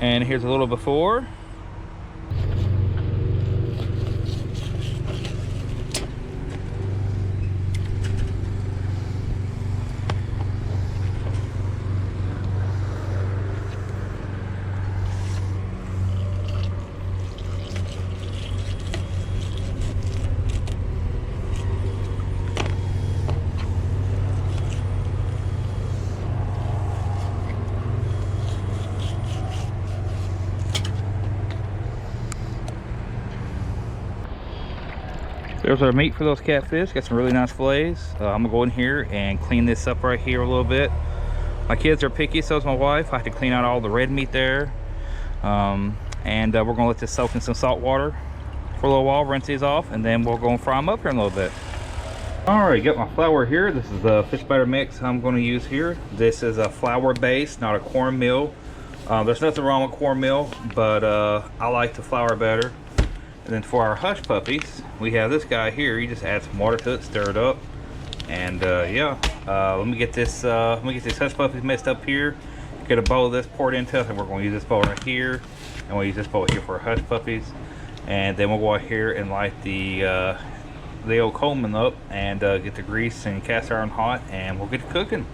And here's a little before. There's our meat for those catfish. Got some really nice fillets. I'm gonna go in here and clean this up right here a little bit. My kids are picky, so is my wife. I have to clean out all the red meat there. We're gonna let this soak in some salt water for a little while, rinse these off, and then we'll go and fry them up here in a little bit. All right, got my flour here. This is the fish batter mix I'm gonna use here. This is a flour base, not a cornmeal. There's nothing wrong with cornmeal, but I like the flour better. And then for our hush puppies, we have this guy here. You just add some water to it, stir it up, and let me get this hush puppies mixed up here. Get a bowl of this poured into it, and we're going to use this bowl right here, and we'll use this bowl here for our hush puppies. And then we'll go out here and light the old Coleman up and get the grease and cast iron hot, and we'll get to cooking.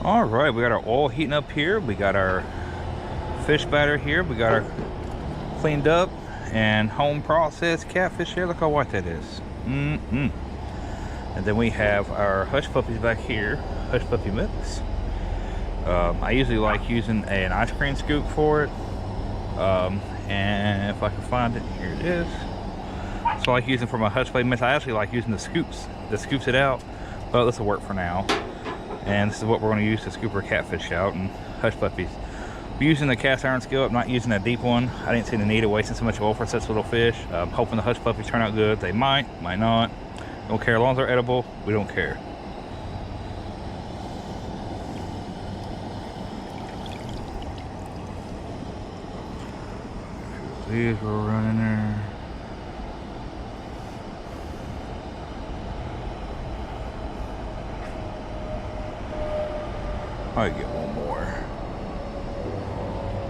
All right, we got our oil heating up here. We got our fish batter here. We got our cleaned up and home processed catfish here. Look how white that is. And then we have our hush puppies back here, hush puppy mix. I usually like using an ice cream scoop for it. And if I can find it, here it is. So I like using for my hush puppy mix. I actually like using the scoops that scoops it out, but this will work for now. And this is what we're going to use to scoop our catfish out and hush puppies. We're using the cast iron skillet. I'm not using a deep one. I didn't see the need of wasting so much oil for such little fish. I'm hoping the hush puppies turn out good. They might not. Don't care. As long as they're edible, we don't care. These will run in there. I get one more.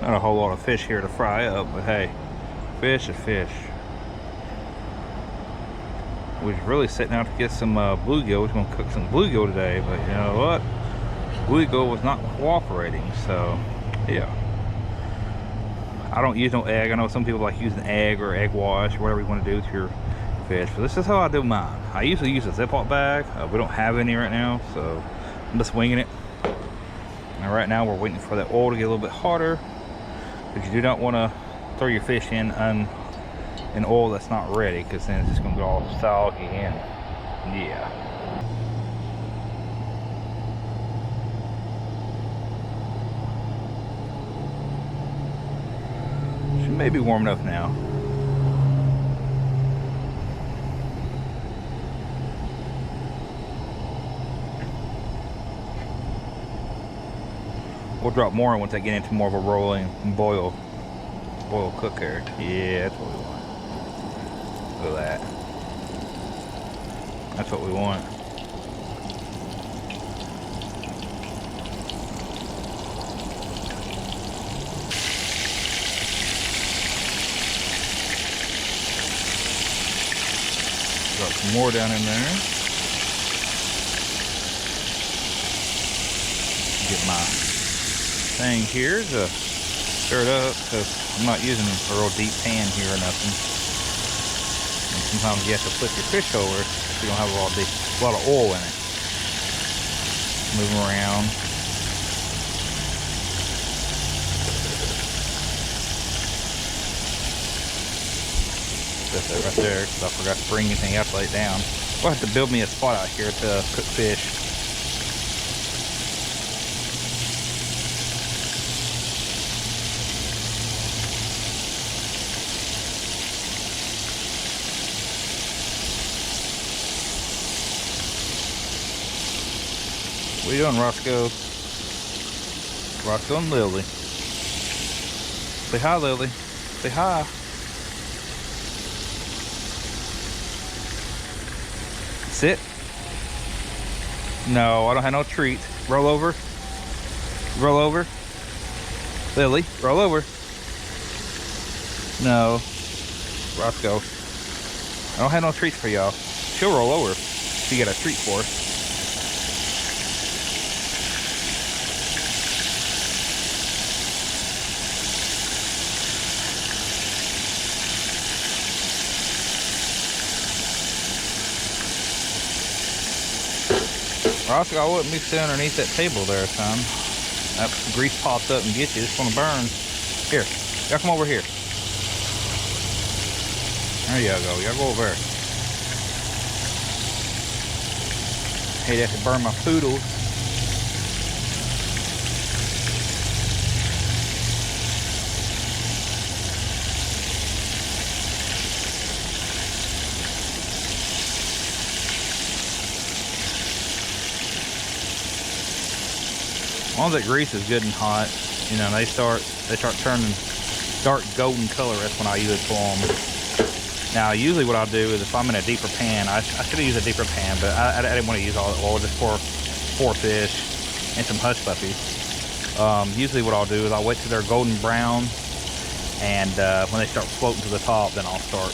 Not a whole lot of fish here to fry up, but hey, fish is fish. We was really setting out to get some bluegill. We was gonna cook some bluegill today, but you know what? Bluegill was not cooperating, so yeah. I don't use no egg. I know some people like using egg or egg wash or whatever you want to do with your fish, but this is how I do mine. I usually use a Ziploc bag. We don't have any right now, so I'm just winging it. And right now we're waiting for that oil to get a little bit hotter, because you do not want to throw your fish in oil that's not ready, because then it's just going to go all soggy and yeah. She may be warm enough now. We'll drop more once I get into more of a rolling boil cook here. Yeah, that's what we want. Look at that. That's what we want. Drop some more down in there. Get my thing here to Stir it up because I'm not using a real deep pan here or nothing. And sometimes you have to flip your fish over if you don't have a lot of oil in it. Move them around. Set that right there because I forgot to bring anything else laid down. I'll have to build me a spot out here to cook fish. What are you doing, Roscoe? Roscoe and Lily. Say hi, Lily. Say hi. Sit. No, I don't have no treats. Roll over. Roll over. Lily, roll over. No. Roscoe. I don't have no treats for y'all. She'll roll over. She got a treat for us. Roscoe, I wouldn't be sitting underneath that table there, son. That grease pops up and gets you. It's gonna burn. Here, y'all come over here. There y'all go. Y'all go over there. Hate to have to burn my poodles. As long as that grease is good and hot, you know, they start turning dark golden color. That's when I usually pull them. Now, usually what I'll do is if I'm in a deeper pan, I should have used a deeper pan, but I didn't want to use all the oil just for 4 fish and some hush puppies. Usually what I'll do is I'll wait till they're golden brown, and when they start floating to the top, then I'll start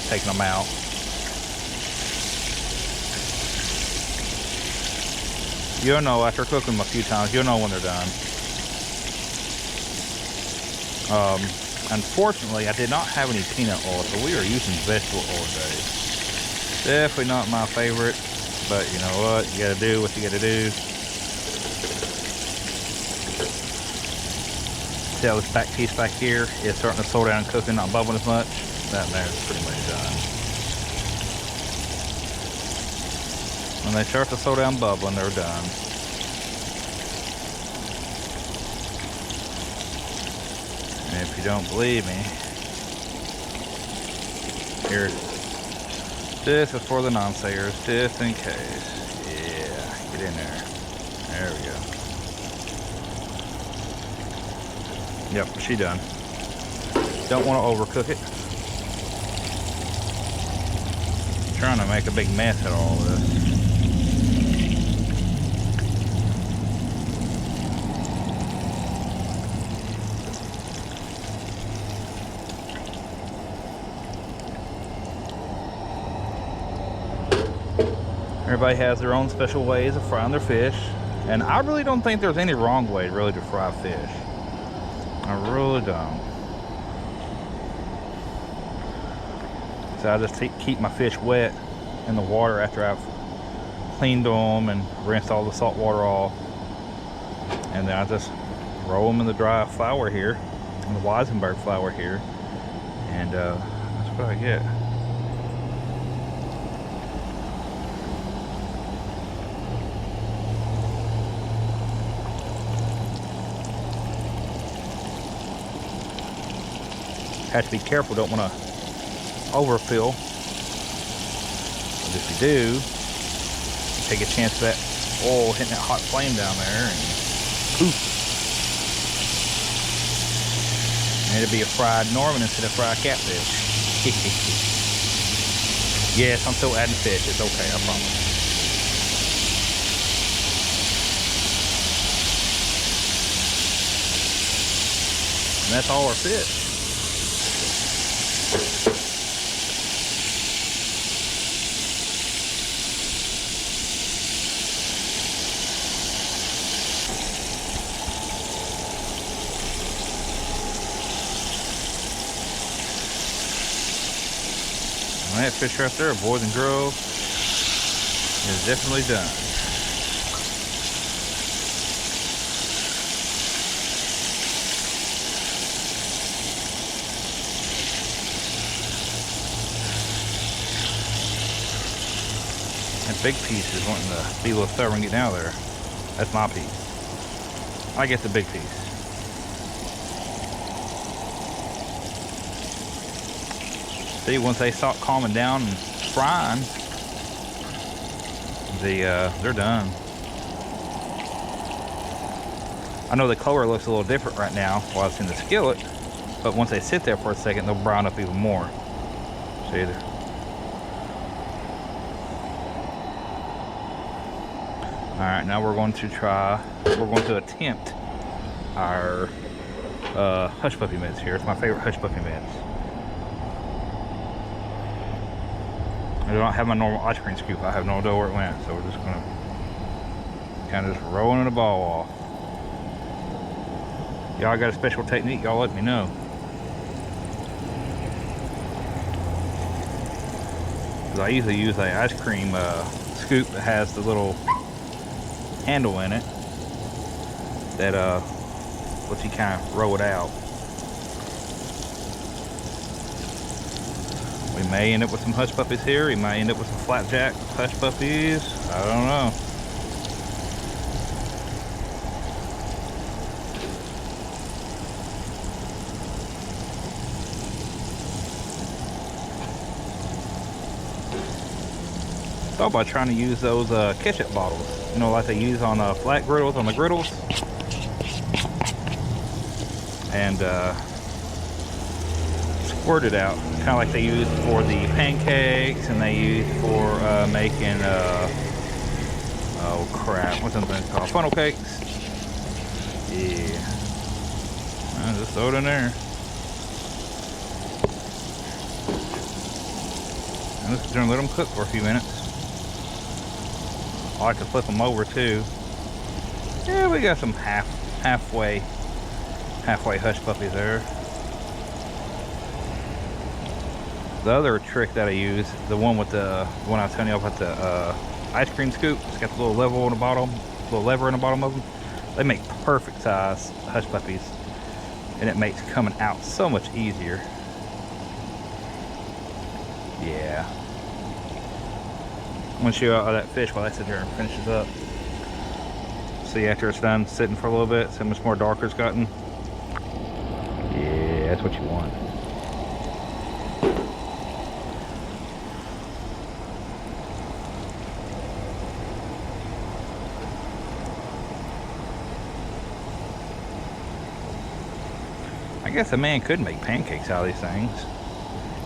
taking them out. You'll know after cooking them a few times, you'll know when they're done. Unfortunately, I did not have any peanut oil, so we are using vegetable oil today. Definitely not my favorite, but you know what? You gotta do what you gotta do. See how this back piece back here is starting to slow down cooking, not bubbling as much? That there is pretty much done. When they start to slow down bubbling, they're done. And if you don't believe me, here, this is for the non-sayers, just in case. Yeah, get in there. There we go. Yep, she done. Don't want to overcook it. I'm trying to make a big mess out of all this. Everybody has their own special ways of frying their fish, and I really don't think there's any wrong way really to fry fish. I really don't. So I just keep my fish wet in the water after I've cleaned them and rinsed all the salt water off, and then I just roll them in the dry flour here, in the Weisenberg flour here, and that's what I get. Have to be careful, don't want to overfill. But if you do, take a chance of that oil hitting that hot flame down there, and poof. And it'll be a fried Norman instead of fried catfish. Yes, I'm still adding fish. It's okay, I promise. And that's all our fish. And that fish right there, boys and girls, is definitely done. That big piece is wanting to be a little stubborn getting out of there. That's my piece. I get the big piece. See, once they start calming down and frying, they're done. I know the color looks a little different right now while it's in the skillet, but once they sit there for a second, they'll brown up even more. See there? All right, now we're going to attempt our hush puppy mitts here. It's my favorite hush puppy mitts. I don't have my normal ice cream scoop. I have no idea where it went, so we're just gonna kind of just rolling the ball off. Y'all got a special technique, y'all let me know. Because I usually use a ice cream scoop that has the little handle in it that lets you kind of roll it out. We may end up with some hush puppies here. We might end up with some flapjack hush puppies. I don't know. Thought about trying to use those ketchup bottles, you know, like they use on flat griddles, on the griddles, and squirt it out, kind of like they use for the pancakes, and they use for making oh crap, what's that thing called, funnel cakes. Yeah, just throw it in there. And just let them cook for a few minutes. I like to flip them over too. Yeah, we got some halfway hush puppies there. The other trick that I use, the one with the one I was telling you about, the ice cream scoop. It's got the little lever on the bottom, little lever in the bottom of them. They make perfect size hush puppies, and it makes coming out so much easier. Yeah. I'm gonna show you how that fish while I sit there and finishes up. See, after it's done sitting for a little bit, see how much more darker it's gotten. Yeah, that's what you want. I guess a man could make pancakes out of these things.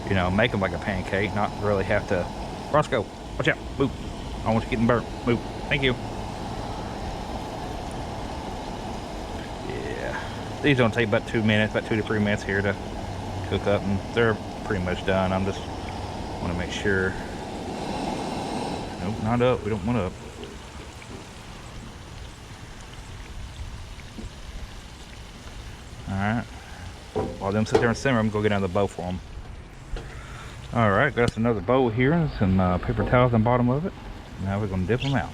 You know, make them like a pancake, not really have to. Roscoe, watch out, move. I don't want you getting burnt, move. Thank you. Yeah, these don't take about 2 minutes, about 2 to 3 minutes here to cook up, and they're pretty much done. I'm just want to make sure. Nope, not up, we don't want up. All right. While them sit there and simmer, I'm gonna go get another bowl for them. All right, got us another bowl here and some paper towels on the bottom of it. Now we're gonna dip them out.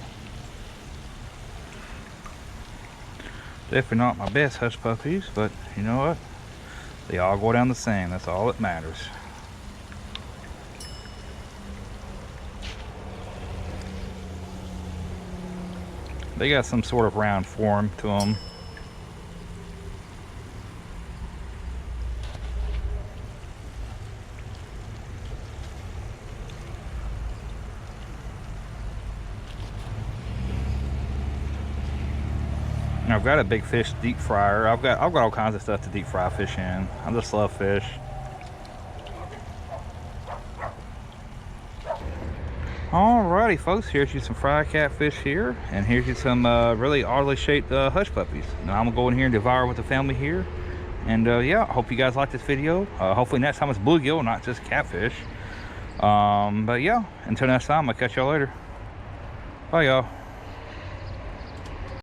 Definitely not my best hush puppies, but you know what? They all go down the same. That's all that matters. They got some sort of round form to them. I've got a big fish deep fryer. I've got all kinds of stuff to deep fry fish in. I just love fish. Alrighty folks, here's you some fried catfish here, and here's you some really oddly shaped hush puppies. Now I'm gonna go in here and devour with the family here. And yeah, I hope you guys like this video. Hopefully next time it's bluegill, not just catfish. But yeah, until next time, I'll catch y'all later. Bye y'all.